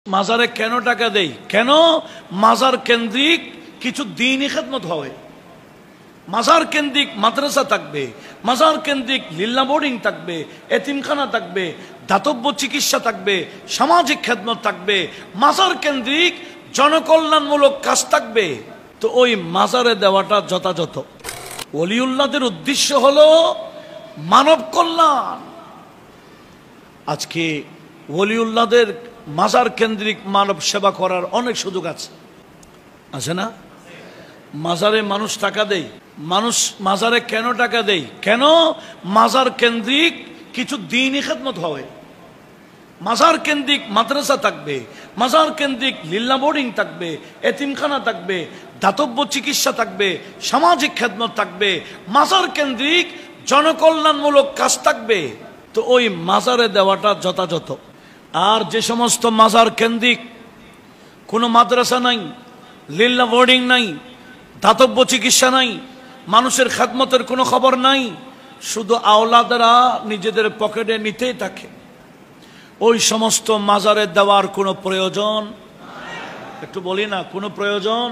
মাজারে কেন টাকা দেই? কেন? মাজার কেন্দ্রিক কিছু দ্বীনি খেদমত হবে, মাজার কেন্দ্রিক মাদ্রাসা থাকবে, মাজার কেন্দ্রিক লিল্লা বোর্ডিং থাকবে, এতিমখানা থাকবে, দাতব্য চিকিৎসা থাকবে, সামাজিক খেদমত থাকবে, মাজার কেন্দ্রিক জনকল্যাণমূলক কাজ থাকবে। তো ওই মাজারে দেওয়াটা যথাযথ। ওলিউল্লাহদের উদ্দেশ্য হলো মানব কল্যাণ। আজকে ওলিউল্লাহদের মাজার কেন্দ্রিক মানব সেবা করার অনেক সুযোগ আছে, আছে না? মাজারে মানুষ টাকা দেয়। মানুষ মাজারে কেন টাকা দেয়? কেন? মাজার কেন্দ্রিক কিছু দ্বীনি খেদমত হবে, মাজার কেন্দ্রিক মাদ্রাসা থাকবে, মাজার কেন্দ্রিক লিল্লা বোর্ডিং থাকবে, এতিমখানা থাকবে, দাতব্য চিকিৎসা থাকবে, সামাজিক খেদমত থাকবে, মাজার কেন্দ্রিক জনকল্যাণমূলক কাজ থাকবে। তো ওই মাজারে দেওয়াটা যথাযথ। আর যে সমস্ত মাজার কেন্দ্রিক কোনো মাদ্রাসা নাই, লিল্লা বোর্ডিং নাই, দাতব্য চিকিৎসা নাই, মানুষের খেদমতের কোনো খবর নাই, শুধু আওলাদেরা নিজেদের পকেটে নিতেই থাকে, ওই সমস্ত মাজারে দেওয়ার কোনো প্রয়োজন, একটু বলি না, কোনো প্রয়োজন